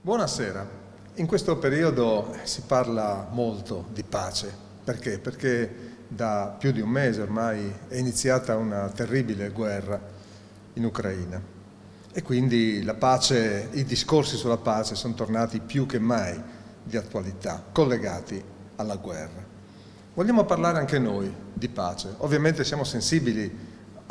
Buonasera. In questo periodo si parla molto di pace. Perché? Perché da più di un mese ormai è iniziata una terribile guerra in Ucraina e quindi la pace, i discorsi sulla pace sono tornati più che mai di attualità, collegati alla guerra. Vogliamo parlare anche noi di pace. Ovviamente siamo sensibili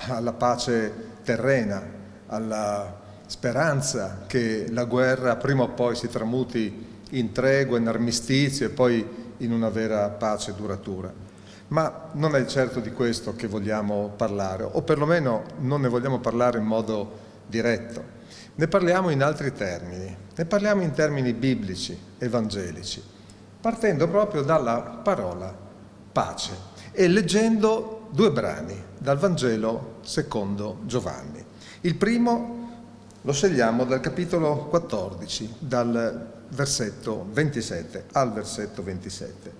alla pace terrena, alla speranza che la guerra prima o poi si tramuti in tregua, in armistizio e poi in una vera pace duratura. Ma non è certo di questo che vogliamo parlare, o perlomeno non ne vogliamo parlare in modo diretto. Ne parliamo in altri termini, ne parliamo in termini biblici, evangelici, partendo proprio dalla parola pace e leggendo due brani dal Vangelo secondo Giovanni. Il primo lo scegliamo dal capitolo 14, dal versetto 27 al versetto 27.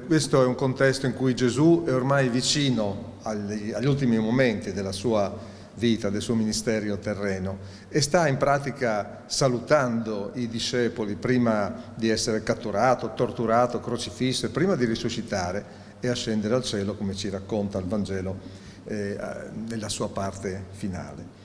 Questo è un contesto in cui Gesù è ormai vicino agli ultimi momenti della sua vita, del suo ministero terreno, e sta in pratica salutando i discepoli prima di essere catturato, torturato, crocifisso e prima di risuscitare e ascendere al cielo, come ci racconta il Vangelo nella sua parte finale.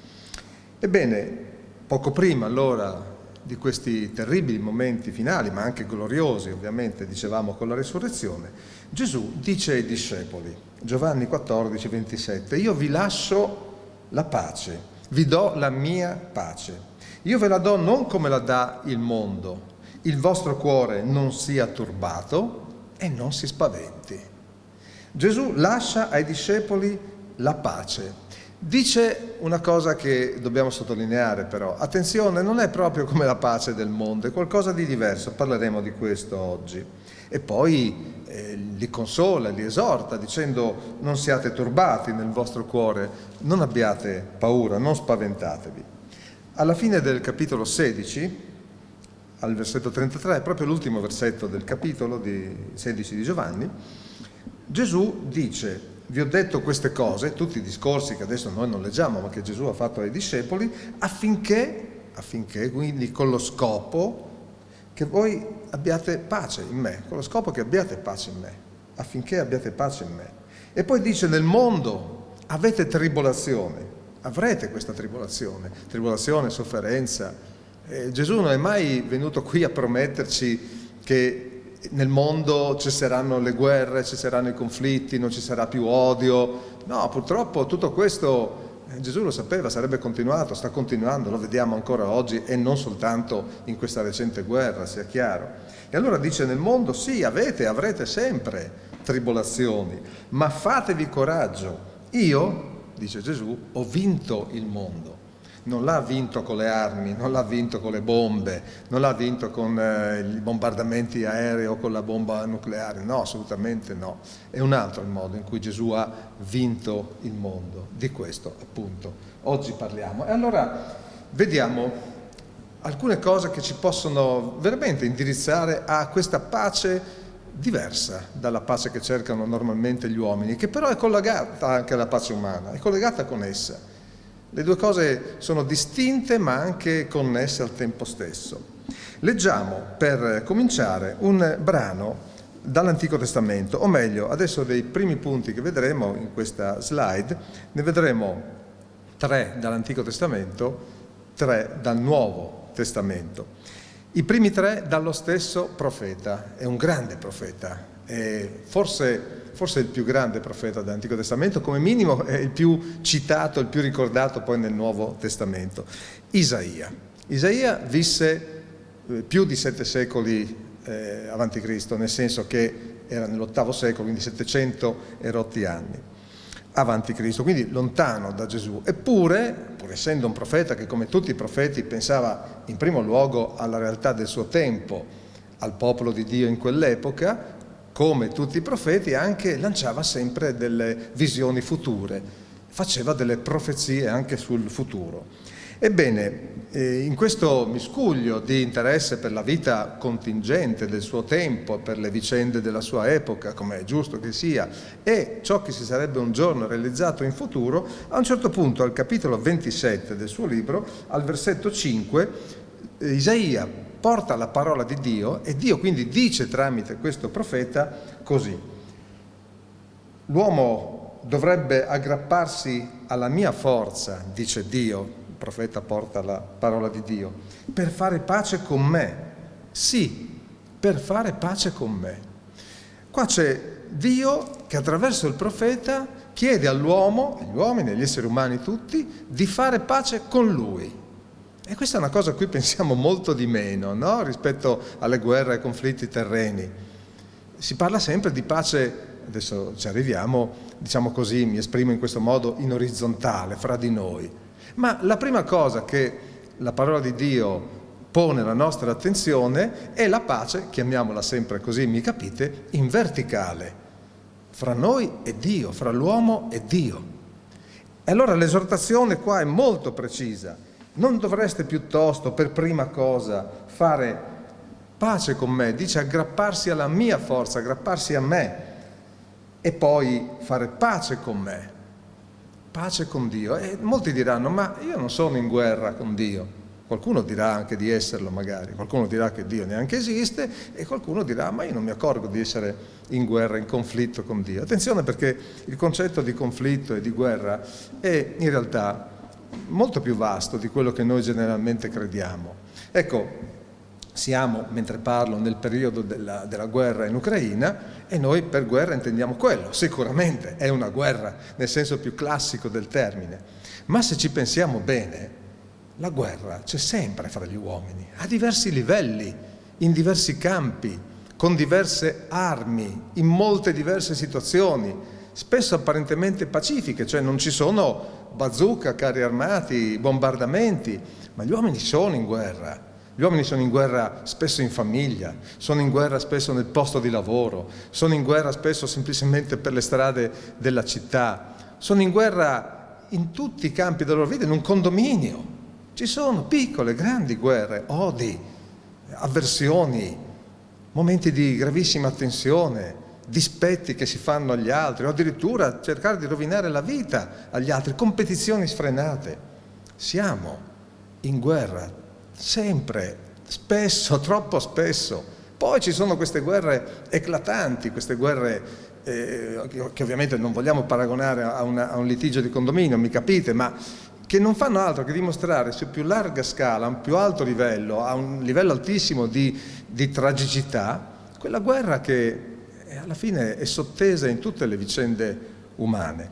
Ebbene, poco prima allora di questi terribili momenti finali, ma anche gloriosi ovviamente, dicevamo con la risurrezione, Gesù dice ai discepoli, Giovanni 14, 27, io vi lascio la pace, vi do la mia pace. Io ve la do non come la dà il mondo. Il vostro cuore non sia turbato e non si spaventi. Gesù lascia ai discepoli la pace. Dice una cosa che dobbiamo sottolineare però, attenzione, non è proprio come la pace del mondo, è qualcosa di diverso, parleremo di questo oggi. E poi li consola, li esorta dicendo non siate turbati nel vostro cuore, non abbiate paura, non spaventatevi. Alla fine del capitolo 16, al versetto 33, è proprio l'ultimo versetto del capitolo 16 di Giovanni, Gesù dice: vi ho detto queste cose, tutti i discorsi che adesso noi non leggiamo, ma che Gesù ha fatto ai discepoli, affinché quindi con lo scopo che voi abbiate pace in me, con lo scopo che abbiate pace in me, affinché abbiate pace in me. E poi dice: nel mondo avete tribolazione, avrete questa tribolazione, sofferenza. Gesù non è mai venuto qui a prometterci che nel mondo ci saranno le guerre, ci saranno i conflitti, non ci sarà più odio. No, purtroppo tutto questo Gesù lo sapeva, sarebbe continuato, sta continuando, lo vediamo ancora oggi e non soltanto in questa recente guerra, sia chiaro. E allora dice: nel mondo sì, avrete sempre tribolazioni, ma fatevi coraggio. Io, dice Gesù, ho vinto il mondo. Non l'ha vinto con le armi, non l'ha vinto con le bombe, non l'ha vinto con i bombardamenti aerei o con la bomba nucleare, no, assolutamente no. È un altro il modo in cui Gesù ha vinto il mondo. Di questo appunto oggi parliamo. E allora vediamo alcune cose che ci possono veramente indirizzare a questa pace diversa dalla pace che cercano normalmente gli uomini, che però è collegata anche alla pace umana, è collegata con essa. Le due cose sono distinte ma anche connesse al tempo stesso. Leggiamo per cominciare un brano dall'Antico Testamento, o meglio, adesso dei primi punti che vedremo in questa slide, ne vedremo 3 dall'Antico Testamento, 3 dal Nuovo Testamento. I primi 3 dallo stesso profeta, è un grande profeta, forse il più grande profeta dell'Antico Testamento, come minimo è il più citato, il più ricordato poi nel Nuovo Testamento. Isaia. Isaia visse più di 7 secoli avanti Cristo, nel senso che era nell'8° secolo, quindi 700 e rotti anni avanti Cristo, quindi lontano da Gesù. Eppure, pur essendo un profeta che come tutti i profeti pensava in primo luogo alla realtà del suo tempo, al popolo di Dio in quell'epoca, come tutti i profeti anche lanciava sempre delle visioni future, faceva delle profezie anche sul futuro. Ebbene, in questo miscuglio di interesse per la vita contingente del suo tempo, per le vicende della sua epoca, come è giusto che sia, e ciò che si sarebbe un giorno realizzato in futuro, a un certo punto, al capitolo 27 del suo libro, al versetto 5, Isaia porta la parola di Dio e Dio quindi dice tramite questo profeta così: l'uomo dovrebbe aggrapparsi alla mia forza, dice Dio, il profeta porta la parola di Dio, per fare pace con me. Sì, per fare pace con me. Qua c'è Dio che attraverso il profeta chiede all'uomo, agli uomini, agli esseri umani tutti, di fare pace con lui. E questa è una cosa a cui pensiamo molto di meno, no? Rispetto alle guerre e ai conflitti terreni. Si parla sempre di pace, adesso ci arriviamo, diciamo così, mi esprimo in questo modo, in orizzontale, fra di noi. Ma la prima cosa che la parola di Dio pone la nostra attenzione è la pace, chiamiamola sempre così, mi capite, in verticale, fra noi e Dio, fra l'uomo e Dio. E allora l'esortazione qua è molto precisa: non dovreste piuttosto per prima cosa fare pace con me, dice aggrapparsi alla mia forza, aggrapparsi a me e poi fare pace con me, pace con Dio. E molti diranno: ma io non sono in guerra con Dio. Qualcuno dirà anche di esserlo magari, qualcuno dirà che Dio neanche esiste e qualcuno dirà: ma io non mi accorgo di essere in guerra, in conflitto con Dio. Attenzione, perché il concetto di conflitto e di guerra è in realtà molto più vasto di quello che noi generalmente crediamo. Ecco, siamo, mentre parlo, nel periodo della guerra in Ucraina e noi per guerra intendiamo quello. Sicuramente è una guerra nel senso più classico del termine, ma se ci pensiamo bene, la guerra c'è sempre fra gli uomini, a diversi livelli, in diversi campi, con diverse armi, in molte diverse situazioni, spesso apparentemente pacifiche, cioè non ci sono bazooka, carri armati, bombardamenti, ma gli uomini sono in guerra. Gli uomini sono in guerra spesso in famiglia, sono in guerra spesso nel posto di lavoro, sono in guerra spesso semplicemente per le strade della città, sono in guerra in tutti i campi della loro vita, in un condominio. Ci sono piccole, grandi guerre, odi, avversioni, momenti di gravissima tensione, dispetti che si fanno agli altri, o addirittura cercare di rovinare la vita agli altri, competizioni sfrenate. Siamo in guerra, sempre, spesso, troppo spesso. Poi ci sono queste guerre eclatanti, queste guerre che ovviamente non vogliamo paragonare a un litigio di condominio, mi capite, ma che non fanno altro che dimostrare su più larga scala, a un più alto livello, a un livello altissimo di tragicità, quella guerra che alla fine è sottesa in tutte le vicende umane.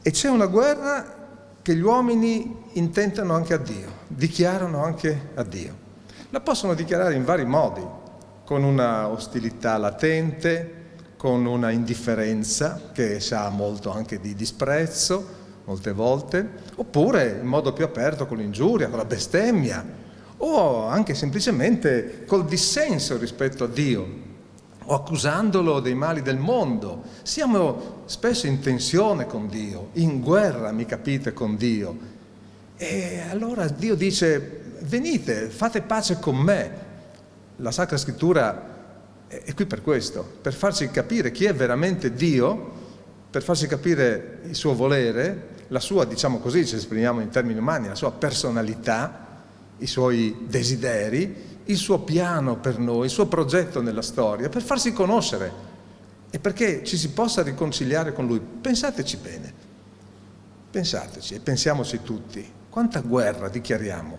E c'è una guerra che gli uomini intentano anche a Dio, dichiarano anche a Dio. La possono dichiarare in vari modi, con una ostilità latente, con una indifferenza che sa molto anche di disprezzo, molte volte, oppure in modo più aperto con l'ingiuria, con la bestemmia, o anche semplicemente col dissenso rispetto a Dio, o accusandolo dei mali del mondo. Siamo spesso in tensione con Dio, in guerra, mi capite, con Dio. E allora Dio dice: venite, fate pace con me. La Sacra Scrittura è qui per questo, per farci capire chi è veramente Dio, per farci capire il suo volere, la sua, diciamo così, ci esprimiamo in termini umani, la sua personalità, i suoi desideri, il suo piano per noi, il suo progetto nella storia, per farsi conoscere e perché ci si possa riconciliare con Lui. Pensateci bene, pensateci e pensiamoci tutti, quanta guerra dichiariamo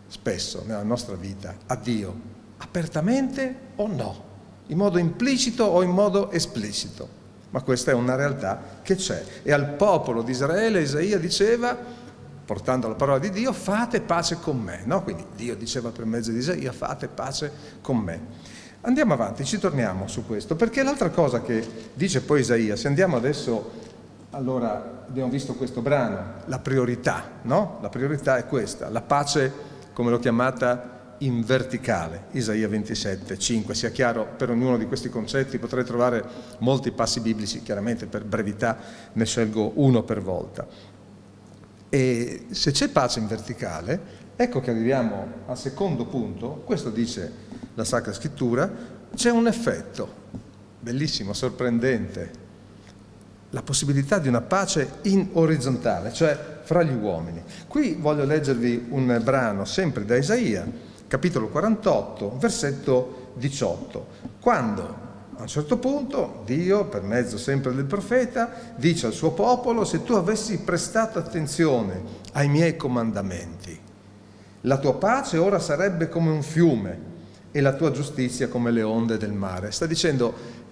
spesso nella nostra vita a Dio, apertamente o no, in modo implicito o in modo esplicito. Ma questa è una realtà che c'è. E al popolo di Israele Isaia diceva, portando la parola di Dio, fate pace con me. No? Quindi Dio diceva per mezzo di Isaia, fate pace con me. Andiamo avanti, ci torniamo su questo, perché l'altra cosa che dice poi Isaia, se andiamo adesso, allora abbiamo visto questo brano, la priorità, no? La priorità è questa, la pace, come l'ho chiamata, in verticale, Isaia 27, 5, sia chiaro, per ognuno di questi concetti potrei trovare molti passi biblici, chiaramente per brevità ne scelgo uno per volta. E se c'è pace in verticale, ecco che arriviamo al secondo punto, questo dice la Sacra Scrittura, c'è un effetto bellissimo, sorprendente. la possibilità di una pace in orizzontale, cioè fra gli uomini. Qui voglio leggervi un brano sempre da Isaia, capitolo 48, versetto 18, quando a un certo punto Dio, per mezzo sempre del profeta, dice al suo popolo: se tu avessi prestato attenzione ai miei comandamenti, la tua pace ora sarebbe come un fiume e la tua giustizia come le onde del mare. Sta dicendo: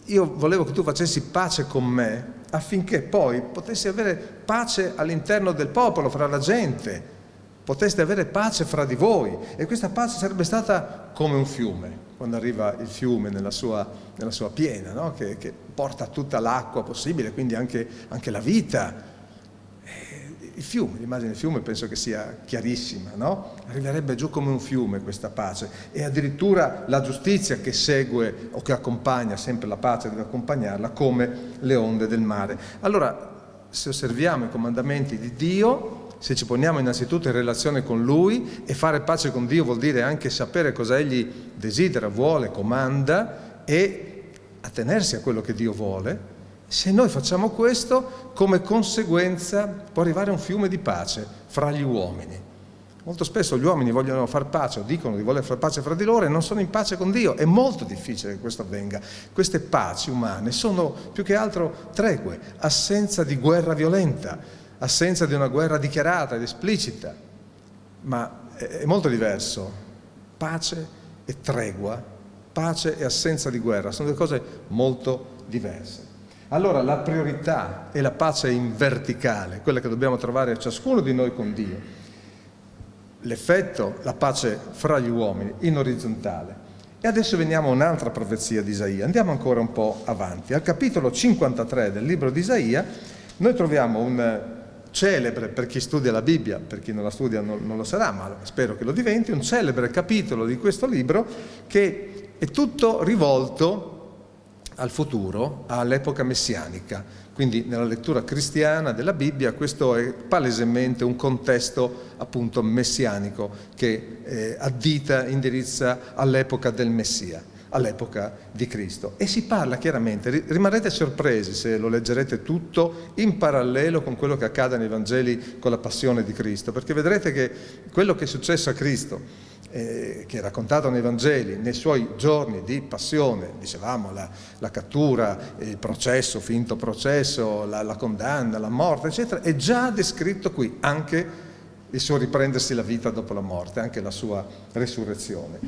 io volevo che tu facessi pace con me affinché poi potessi avere pace all'interno del popolo, fra la gente, poteste avere pace fra di voi, e questa pace sarebbe stata come un fiume, quando arriva il fiume nella sua piena, no? che porta tutta l'acqua possibile, quindi anche la vita. Il fiume, l'immagine del fiume penso che sia chiarissima, no? Arriverebbe giù come un fiume questa pace, e addirittura la giustizia che segue o che accompagna, sempre la pace deve accompagnarla, come le onde del mare. Allora, se osserviamo i comandamenti di Dio, se ci poniamo innanzitutto in relazione con Lui, e fare pace con Dio vuol dire anche sapere cosa Egli desidera, vuole, comanda, e attenersi a quello che Dio vuole. Se noi facciamo questo, come conseguenza può arrivare un fiume di pace fra gli uomini. Molto spesso gli uomini vogliono far pace, o dicono di voler far pace fra di loro, e non sono in pace con Dio. È molto difficile che questo avvenga. Queste paci umane sono più che altro tregue, assenza di guerra violenta, assenza di una guerra dichiarata ed esplicita. Ma è molto diverso. Pace e tregua, pace e assenza di guerra, sono due cose molto diverse. Allora la priorità è la pace in verticale, quella che dobbiamo trovare ciascuno di noi con Dio. L'effetto, la pace fra gli uomini, in orizzontale. E adesso veniamo a un'altra profezia di Isaia. Andiamo ancora un po' avanti. Al capitolo 53 del libro di Isaia noi troviamo un celebre, per chi studia la Bibbia, per chi non la studia non lo sarà, ma spero che lo diventi, un celebre capitolo di questo libro che è tutto rivolto al futuro, all'epoca messianica. Quindi nella lettura cristiana della Bibbia questo è palesemente un contesto appunto messianico che addita, indirizza all'epoca del Messia, all'epoca di Cristo. E si parla chiaramente, rimarrete sorpresi se lo leggerete tutto in parallelo con quello che accade nei Vangeli con la passione di Cristo, perché vedrete che quello che è successo a Cristo, che è raccontato nei Vangeli, nei suoi giorni di passione, dicevamo la cattura, il processo, finto processo, la condanna, la morte, eccetera, è già descritto qui, anche il suo riprendersi la vita dopo la morte, anche la sua resurrezione.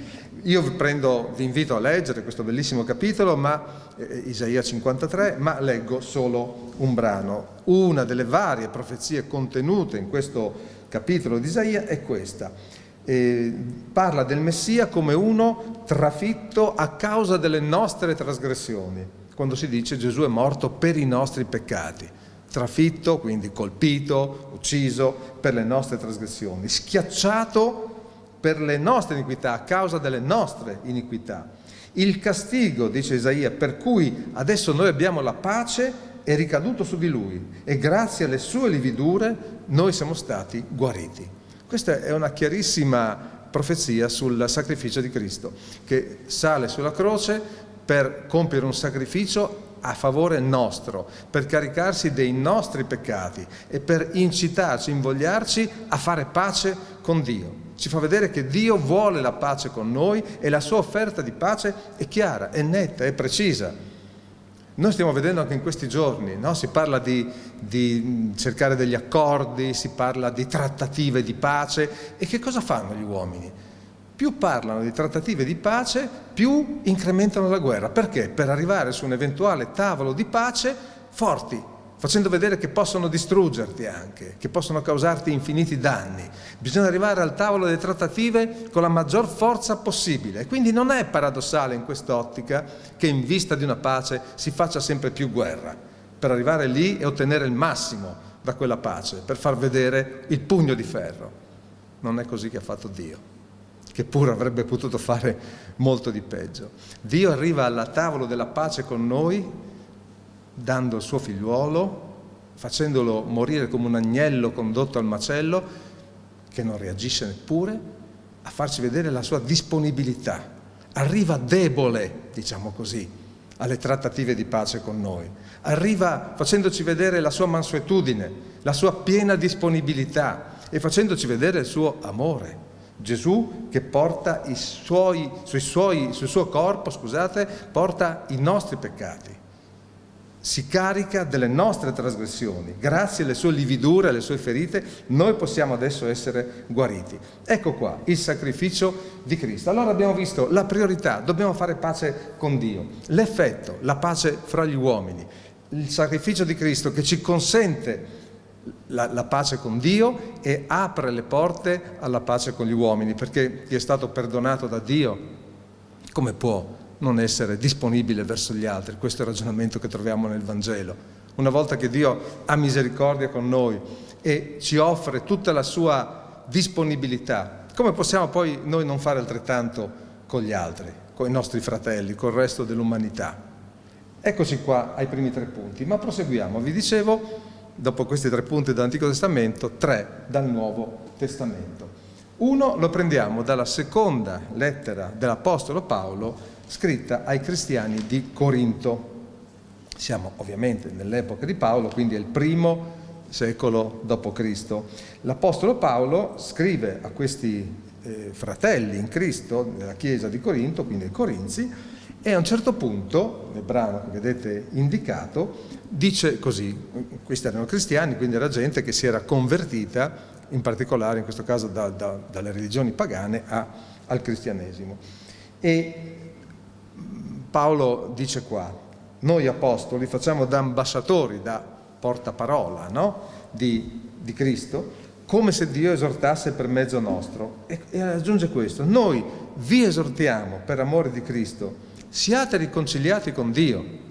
Io vi invito a leggere questo bellissimo capitolo, Isaia 53, ma leggo solo un brano. Una delle varie profezie contenute in questo capitolo di Isaia è questa. Parla del Messia come uno trafitto a causa delle nostre trasgressioni, quando si dice Gesù è morto per i nostri peccati, trafitto, quindi colpito, ucciso per le nostre trasgressioni, schiacciato per le nostre iniquità, a causa delle nostre iniquità. Il castigo, dice Isaia, per cui adesso noi abbiamo la pace è ricaduto su di lui, e grazie alle sue lividure noi siamo stati guariti. Questa è una chiarissima profezia sul sacrificio di Cristo, che sale sulla croce per compiere un sacrificio a favore nostro, per caricarsi dei nostri peccati e per incitarci, invogliarci a fare pace con Dio. Ci fa vedere che Dio vuole la pace con noi, e la sua offerta di pace è chiara, è netta, è precisa. Noi stiamo vedendo anche in questi giorni, no? Si parla di cercare degli accordi, si parla di trattative di pace. E che cosa fanno gli uomini? Più parlano di trattative di pace, più incrementano la guerra. Perché? Per arrivare su un eventuale tavolo di pace forti, facendo vedere che possono distruggerti anche, che possono causarti infiniti danni. Bisogna arrivare al tavolo delle trattative con la maggior forza possibile. E quindi non è paradossale in quest'ottica che in vista di una pace si faccia sempre più guerra, per arrivare lì e ottenere il massimo da quella pace, per far vedere il pugno di ferro. Non è così che ha fatto Dio, che pure avrebbe potuto fare molto di peggio. Dio arriva al tavolo della pace con noi, dando il suo figliuolo, facendolo morire come un agnello condotto al macello, che non reagisce neppure, a farci vedere la sua disponibilità. Arriva debole, diciamo così, alle trattative di pace con noi. Arriva facendoci vedere la sua mansuetudine, la sua piena disponibilità e facendoci vedere il suo amore. Gesù che porta sul suo corpo, porta i nostri peccati. Si carica delle nostre trasgressioni. Grazie alle sue lividure, alle sue ferite, noi possiamo adesso essere guariti. Ecco qua, il sacrificio di Cristo. Allora abbiamo visto la priorità, dobbiamo fare pace con Dio. L'effetto, la pace fra gli uomini. Il sacrificio di Cristo che ci consente la pace con Dio e apre le porte alla pace con gli uomini, perché chi è stato perdonato da Dio, come può non essere disponibile verso gli altri? Questo è il ragionamento che troviamo nel Vangelo. Una volta che Dio ha misericordia con noi e ci offre tutta la sua disponibilità, come possiamo poi noi non fare altrettanto con gli altri, con i nostri fratelli, con il resto dell'umanità? Eccoci qua ai primi 3 punti, ma proseguiamo. Vi dicevo, dopo questi 3 punti dell'Antico Testamento, 3 dal Nuovo Testamento. Uno lo prendiamo dalla seconda lettera dell'Apostolo Paolo scritta ai cristiani di Corinto. Siamo ovviamente nell'epoca di Paolo, quindi è il primo secolo d.C. L'Apostolo Paolo scrive a questi fratelli in Cristo nella chiesa di Corinto, quindi ai Corinzi, e a un certo punto, nel brano che vedete indicato, dice così: questi erano cristiani, quindi era gente che si era convertita, in particolare in questo caso dalle religioni pagane al cristianesimo. E Paolo dice qua: noi apostoli facciamo da ambasciatori, da portaparola, no? di Cristo, come se Dio esortasse per mezzo nostro. E aggiunge questo: noi vi esortiamo per amore di Cristo, siate riconciliati con Dio.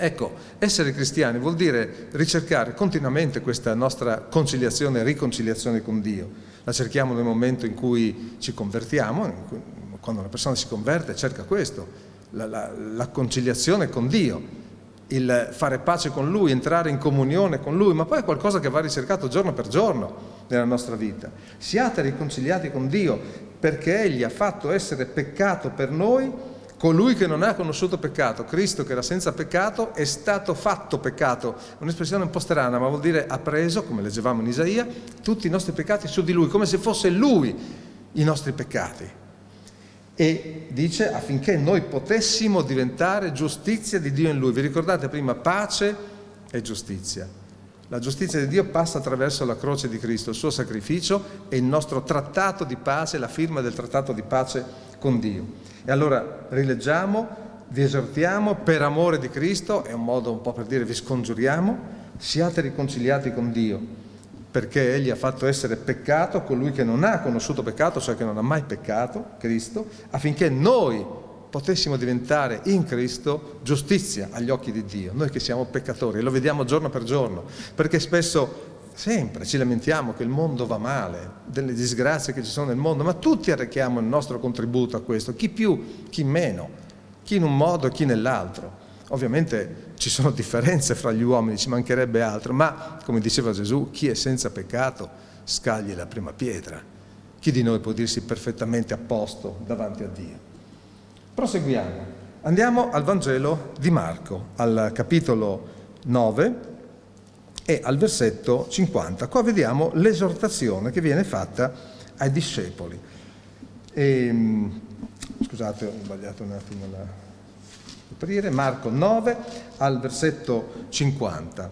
Ecco, essere cristiani vuol dire ricercare continuamente questa nostra conciliazione e riconciliazione con Dio. La cerchiamo nel momento in cui ci convertiamo, quando una persona si converte cerca questo, la conciliazione con Dio, il fare pace con Lui, entrare in comunione con Lui, ma poi è qualcosa che va ricercato giorno per giorno nella nostra vita. Siate riconciliati con Dio, perché Egli ha fatto essere peccato per noi colui che non ha conosciuto peccato. Cristo, che era senza peccato, è stato fatto peccato. Un'espressione un po' strana, ma vuol dire ha preso, come leggevamo in Isaia, tutti i nostri peccati su di Lui, come se fosse Lui i nostri peccati. E dice affinché noi potessimo diventare giustizia di Dio in Lui. Vi ricordate prima pace e giustizia? La giustizia di Dio passa attraverso la croce di Cristo, il suo sacrificio e il nostro trattato di pace, la firma del trattato di pace con Dio. E allora rileggiamo: vi esortiamo per amore di Cristo, è un modo un po' per dire vi scongiuriamo, siate riconciliati con Dio, perché Egli ha fatto essere peccato colui che non ha conosciuto peccato, cioè che non ha mai peccato, Cristo, affinché noi potessimo diventare in Cristo giustizia agli occhi di Dio, noi che siamo peccatori, e lo vediamo giorno per giorno, perché sempre ci lamentiamo che il mondo va male, delle disgrazie che ci sono nel mondo, ma tutti arrechiamo il nostro contributo a questo, chi più, chi meno, chi in un modo e chi nell'altro. Ovviamente ci sono differenze fra gli uomini, ci mancherebbe altro, ma come diceva Gesù, chi è senza peccato scagli la prima pietra. Chi di noi può dirsi perfettamente a posto davanti a Dio? Proseguiamo, andiamo al Vangelo di Marco, al capitolo 9 e al versetto 50. Qua vediamo l'esortazione che viene fatta ai discepoli. Scusate, ho sbagliato un attimo aprire. Marco 9 al versetto 50.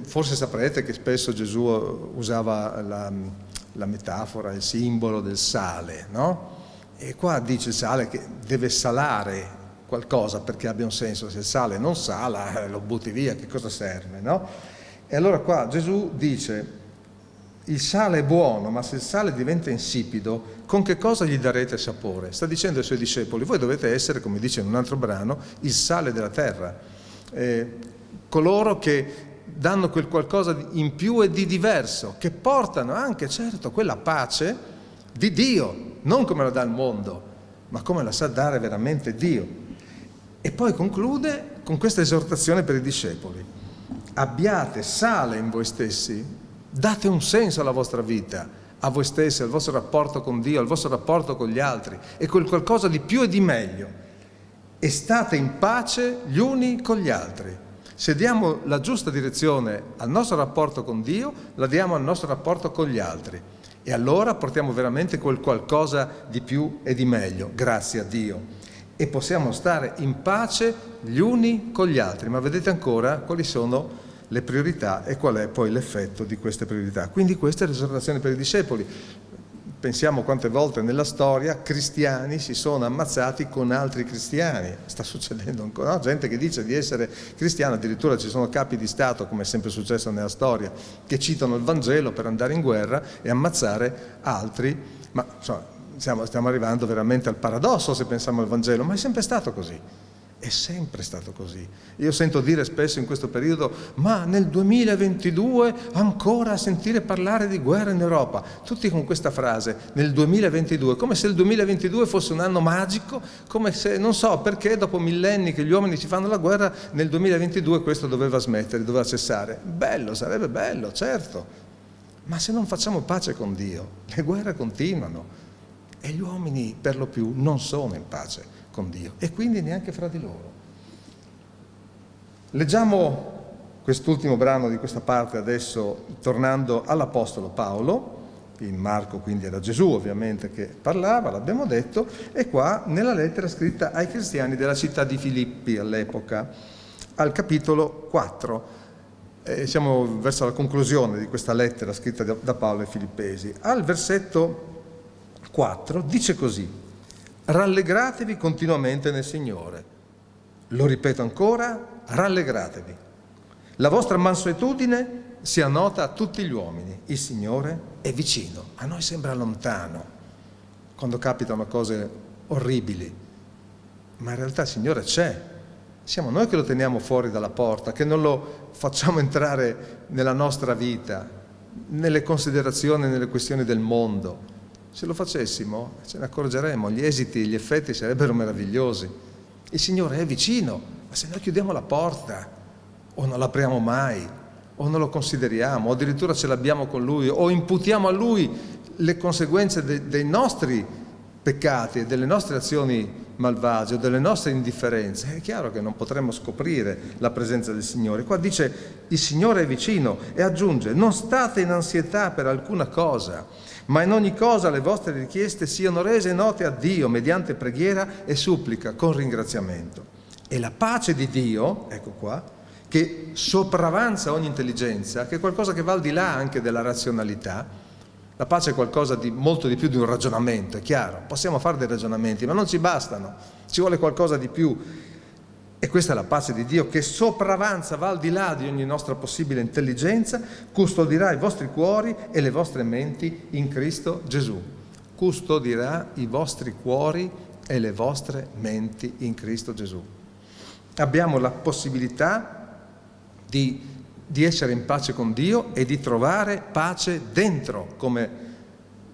Forse saprete che spesso Gesù usava la metafora, il simbolo del sale, no? E qua dice il sale che deve salare qualcosa perché abbia un senso. Se il sale non sala, lo butti via, che cosa serve, no? E allora qua Gesù dice: il sale è buono, ma se il sale diventa insipido, con che cosa gli darete sapore? Sta dicendo ai suoi discepoli: voi dovete essere, come dice in un altro brano, il sale della terra, coloro che danno quel qualcosa in più e di diverso, che portano anche, certo, quella pace di Dio, non come la dà il mondo, ma come la sa dare veramente Dio. E poi conclude con questa esortazione per i discepoli: abbiate sale in voi stessi, date un senso alla vostra vita, a voi stessi, al vostro rapporto con Dio, al vostro rapporto con gli altri, e quel qualcosa di più e di meglio. e state in pace gli uni con gli altri. Se diamo la giusta direzione al nostro rapporto con Dio, la diamo al nostro rapporto con gli altri. E allora portiamo veramente quel qualcosa di più e di meglio, grazie a Dio. E possiamo stare in pace gli uni con gli altri. Ma vedete ancora quali sono le priorità e qual è poi l'effetto di queste priorità. Quindi questa è l'esortazione per i discepoli. Pensiamo quante volte nella storia cristiani si sono ammazzati con altri cristiani. Sta succedendo ancora, no? Gente che dice di essere cristiana, addirittura ci sono capi di Stato, come è sempre successo nella storia, che citano il Vangelo per andare in guerra e ammazzare altri. Ma insomma, stiamo arrivando veramente al paradosso se pensiamo al Vangelo, ma è sempre stato così. È sempre stato così. Io sento dire spesso in questo periodo, ma nel 2022 ancora a sentire parlare di guerra in Europa. Tutti con questa frase, nel 2022, come se il 2022 fosse un anno magico, come se, non so perché, dopo millenni che gli uomini ci fanno la guerra, nel 2022 questo doveva smettere, doveva cessare. Bello, sarebbe bello, certo. Ma se non facciamo pace con Dio, le guerre continuano e gli uomini per lo più non sono in pace con Dio e quindi neanche fra di loro. Leggiamo quest'ultimo brano di questa parte adesso, tornando all'Apostolo Paolo. In Marco quindi era Gesù ovviamente che parlava, l'abbiamo detto, e qua nella lettera scritta ai cristiani della città di Filippi all'epoca, al capitolo 4. Siamo verso la conclusione di questa lettera scritta da Paolo ai Filippesi. Al versetto 4 dice così: rallegratevi continuamente nel Signore. Lo ripeto ancora, rallegratevi. La vostra mansuetudine sia nota a tutti gli uomini. Il Signore è vicino. A noi sembra lontano quando capitano cose orribili, ma in realtà il Signore c'è. Siamo noi che lo teniamo fuori dalla porta, che non lo facciamo entrare nella nostra vita, nelle considerazioni, nelle questioni del mondo. Se lo facessimo ce ne accorgeremmo, gli esiti, gli effetti sarebbero meravigliosi. Il Signore è vicino, ma se noi chiudiamo la porta o non l'apriamo mai, o non lo consideriamo, o addirittura ce l'abbiamo con Lui, o imputiamo a Lui le conseguenze dei nostri peccati e delle nostre azioni malvagie o delle nostre indifferenze, è chiaro che non potremmo scoprire la presenza del Signore. Qua dice il Signore è vicino e aggiunge: non state in ansietà per alcuna cosa, ma in ogni cosa le vostre richieste siano rese note a Dio mediante preghiera e supplica con ringraziamento. E la pace di Dio, ecco qua, che sopravanza ogni intelligenza, che è qualcosa che va al di là anche della razionalità. La pace è qualcosa di molto di più di un ragionamento, è chiaro. Possiamo fare dei ragionamenti, ma non ci bastano, ci vuole qualcosa di più. E questa è la pace di Dio che sopravanza, va al di là di ogni nostra possibile intelligenza, custodirà i vostri cuori e le vostre menti in Cristo Gesù. Custodirà i vostri cuori e le vostre menti in Cristo Gesù. Abbiamo la possibilità di essere in pace con Dio e di trovare pace dentro, come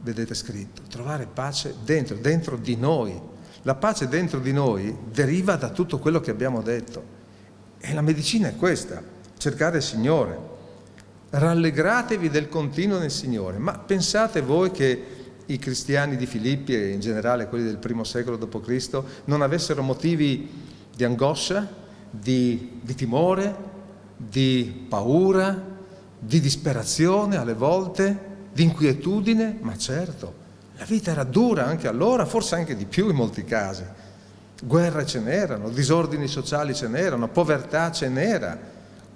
vedete scritto, trovare pace dentro di noi. La pace dentro di noi deriva da tutto quello che abbiamo detto. E la medicina è questa, cercare il Signore. Rallegratevi del continuo nel Signore. Ma pensate voi che i cristiani di Filippi e in generale quelli del primo secolo d.C. non avessero motivi di angoscia, di timore, di paura, di disperazione alle volte, di inquietudine? Ma certo, la vita era dura anche allora, forse anche di più in molti casi. Guerre ce n'erano, disordini sociali ce n'erano, povertà ce n'era,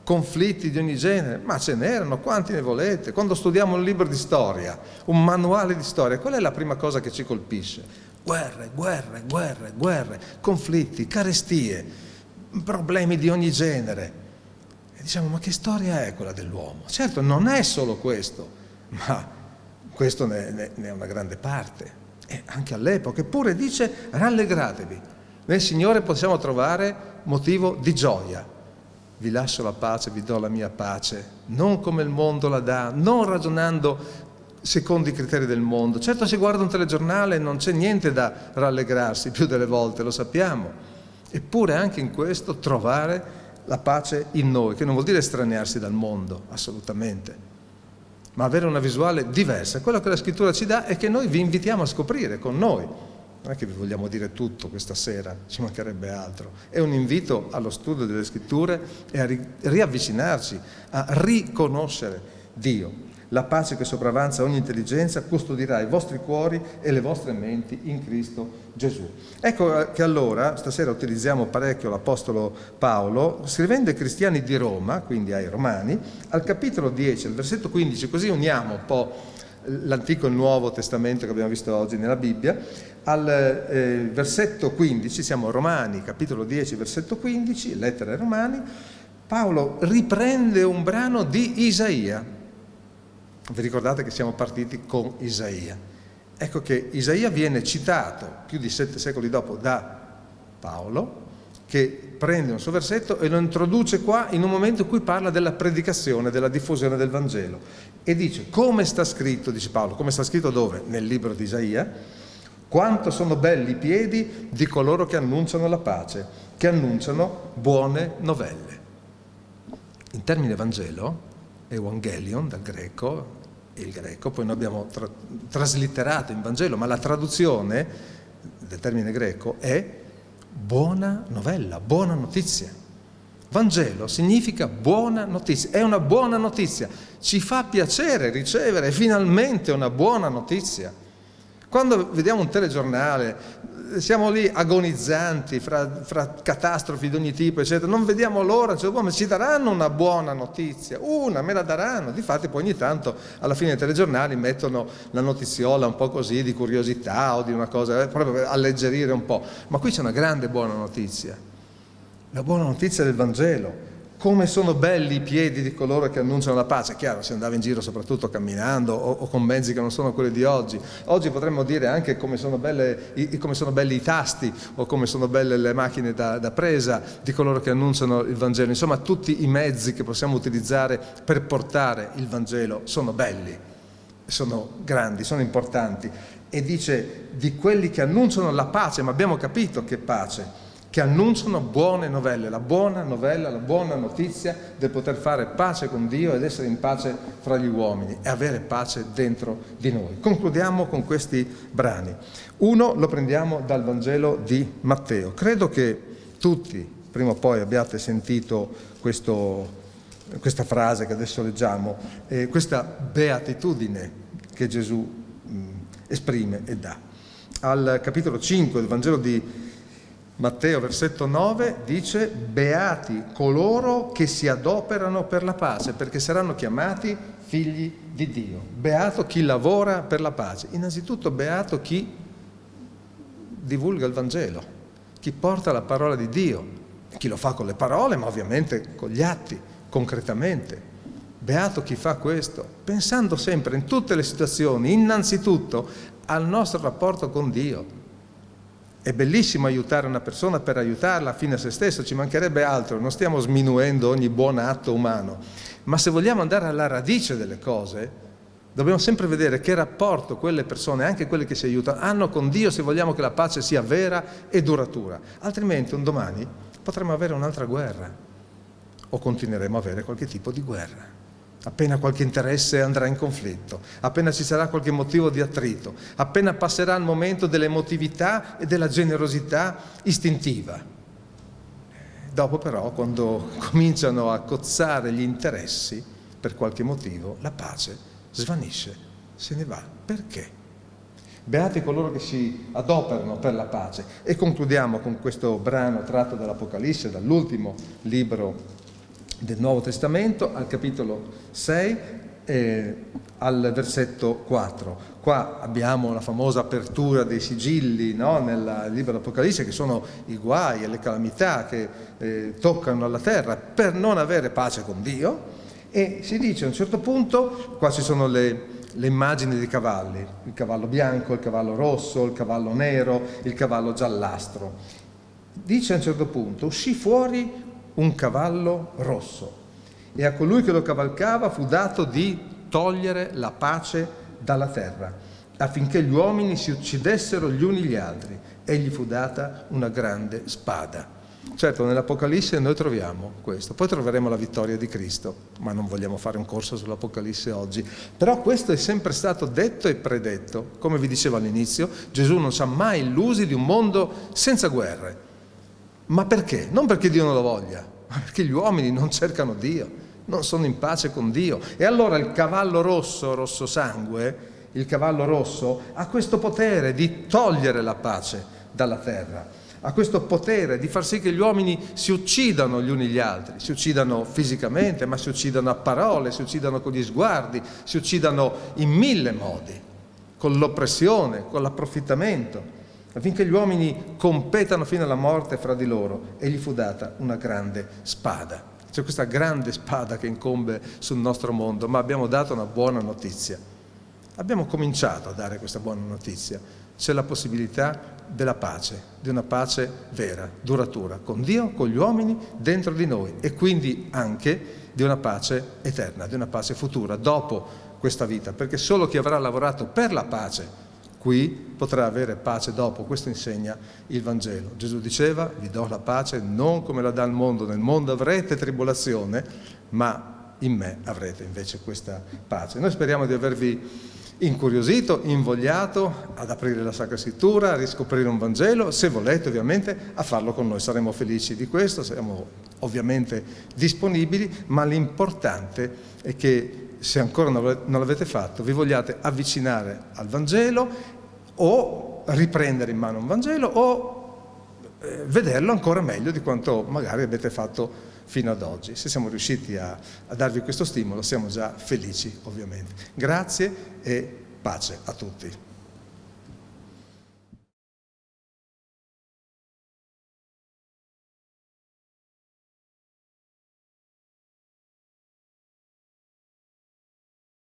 conflitti di ogni genere, ma ce n'erano, quanti ne volete? Quando studiamo un libro di storia, un manuale di storia, qual è la prima cosa che ci colpisce? Guerre, conflitti, carestie, problemi di ogni genere. E diciamo, ma che storia è quella dell'uomo? Certo, non è solo questo, ma questo ne è una grande parte. E anche all'epoca, eppure dice rallegratevi. Nel Signore possiamo trovare motivo di gioia. Vi lascio la pace, vi do la mia pace, non come il mondo la dà, non ragionando secondo i criteri del mondo. Certo, si guarda un telegiornale e non c'è niente da rallegrarsi, più delle volte, lo sappiamo. Eppure anche in questo trovare la pace in noi, che non vuol dire estranearsi dal mondo, assolutamente, ma avere una visuale diversa. Quello che la Scrittura ci dà è che noi vi invitiamo a scoprire con noi. Non è che vi vogliamo dire tutto questa sera, ci mancherebbe altro. È un invito allo studio delle Scritture e a riavvicinarci, a riconoscere Dio. La pace che sopravanza ogni intelligenza custodirà i vostri cuori e le vostre menti in Cristo Gesù. Ecco che allora, stasera utilizziamo parecchio l'Apostolo Paolo, scrivendo ai cristiani di Roma, quindi ai Romani, al capitolo 10, al versetto 15, così uniamo un po' l'Antico e il Nuovo Testamento che abbiamo visto oggi nella Bibbia. Al versetto 15, siamo a Romani, capitolo 10, versetto 15, lettera ai Romani, Paolo riprende un brano di Isaia. Vi ricordate che siamo partiti con Isaia? Ecco che Isaia viene citato più di 7 secoli dopo da Paolo, che prende un suo versetto e lo introduce qua in un momento in cui parla della predicazione, della diffusione del Vangelo. E dice, come sta scritto, dice Paolo, come sta scritto dove? Nel libro di Isaia, quanto sono belli i piedi di coloro che annunciano la pace, che annunciano buone novelle. In termine Vangelo, Evangelion dal greco, e il greco, poi noi abbiamo traslitterato in Vangelo, ma la traduzione del termine greco è buona novella, buona notizia. Vangelo significa buona notizia, è una buona notizia, ci fa piacere ricevere finalmente una buona notizia. Quando vediamo un telegiornale, siamo lì agonizzanti fra catastrofi di ogni tipo, eccetera, non vediamo l'ora, cioè, ma ci daranno una buona notizia, me la daranno. Difatti poi ogni tanto alla fine dei telegiornali mettono la notiziola un po' così di curiosità o di una cosa, proprio per alleggerire un po'. Ma qui c'è una grande buona notizia, la buona notizia del Vangelo. Come sono belli i piedi di coloro che annunciano la pace. Chiaro, si andava in giro soprattutto camminando o con mezzi che non sono quelli di oggi. Oggi potremmo dire anche come sono belli i tasti o come sono belle le macchine da presa di coloro che annunciano il Vangelo. Insomma, tutti i mezzi che possiamo utilizzare per portare il Vangelo sono belli, sono grandi, sono importanti. E dice di quelli che annunciano la pace, ma abbiamo capito che pace, che annunciano buone novelle, la buona novella, la buona notizia del poter fare pace con Dio ed essere in pace fra gli uomini e avere pace dentro di noi. Concludiamo con questi brani. Uno lo prendiamo dal Vangelo di Matteo. Credo che tutti, prima o poi, abbiate sentito questa frase che adesso leggiamo, questa beatitudine che Gesù esprime e dà. Al capitolo 5 del Vangelo di Matteo, versetto 9, dice: beati coloro che si adoperano per la pace, perché saranno chiamati figli di Dio. Beato chi lavora per la pace. Innanzitutto beato chi divulga il Vangelo, chi porta la parola di Dio, chi lo fa con le parole, ma ovviamente con gli atti, concretamente. Beato chi fa questo, pensando sempre in tutte le situazioni, innanzitutto al nostro rapporto con Dio. È bellissimo aiutare una persona per aiutarla fino a se stesso, ci mancherebbe altro, non stiamo sminuendo ogni buon atto umano, ma se vogliamo andare alla radice delle cose, dobbiamo sempre vedere che rapporto quelle persone, anche quelle che si aiutano, hanno con Dio se vogliamo che la pace sia vera e duratura. Altrimenti un domani potremo avere un'altra guerra o continueremo a avere qualche tipo di guerra. Appena qualche interesse andrà in conflitto, appena ci sarà qualche motivo di attrito, appena passerà il momento dell'emotività e della generosità istintiva. Dopo però, quando cominciano a cozzare gli interessi, per qualche motivo, la pace svanisce, se ne va. Perché? Beati coloro che si adoperano per la pace. E concludiamo con questo brano tratto dall'Apocalisse, dall'ultimo libro del Nuovo Testamento, al capitolo 6, al versetto 4. Qua abbiamo la famosa apertura dei sigilli, no? Nel libro dell'Apocalisse, che sono i guai e le calamità che toccano la terra per non avere pace con Dio. E si dice a un certo punto, qua ci sono le immagini dei cavalli, il cavallo bianco, il cavallo rosso, il cavallo nero, il cavallo giallastro. Dice a un certo punto: uscì fuori un cavallo rosso e a colui che lo cavalcava fu dato di togliere la pace dalla terra, affinché gli uomini si uccidessero gli uni gli altri, e gli fu data una grande spada. Certo, nell'Apocalisse noi troviamo questo, poi troveremo la vittoria di Cristo, ma non vogliamo fare un corso sull'Apocalisse oggi. Però questo è sempre stato detto e predetto. Come vi dicevo all'inizio, Gesù non ci ha mai illusi di un mondo senza guerre. Ma perché? Non perché Dio non lo voglia, ma perché gli uomini non cercano Dio, non sono in pace con Dio. E allora il cavallo rosso, rosso sangue, il cavallo rosso, ha questo potere di togliere la pace dalla terra. Ha questo potere di far sì che gli uomini si uccidano gli uni gli altri, si uccidano fisicamente, ma si uccidano a parole, si uccidano con gli sguardi, si uccidano in mille modi, con l'oppressione, con l'approfittamento, affinché gli uomini competano fino alla morte fra di loro. E gli fu data una grande spada. C'è questa grande spada che incombe sul nostro mondo, ma abbiamo dato una buona notizia. Abbiamo cominciato a dare questa buona notizia. C'è la possibilità della pace, di una pace vera, duratura, con Dio, con gli uomini, dentro di noi, e quindi anche di una pace eterna, di una pace futura, dopo questa vita, perché solo chi avrà lavorato per la pace qui potrà avere pace dopo. Questo insegna il Vangelo. Gesù diceva: vi do la pace non come la dà il mondo, nel mondo avrete tribolazione, ma in me avrete invece questa pace. Noi speriamo di avervi incuriosito, invogliato ad aprire la Sacra Scrittura, a riscoprire un Vangelo, se volete ovviamente a farlo con noi. Saremo felici di questo, siamo ovviamente disponibili, ma l'importante è che, se ancora non l'avete fatto, vi vogliate avvicinare al Vangelo, o riprendere in mano un Vangelo, o vederlo ancora meglio di quanto magari avete fatto fino ad oggi. Se siamo riusciti a darvi questo stimolo, siamo già felici, ovviamente. Grazie e pace a tutti.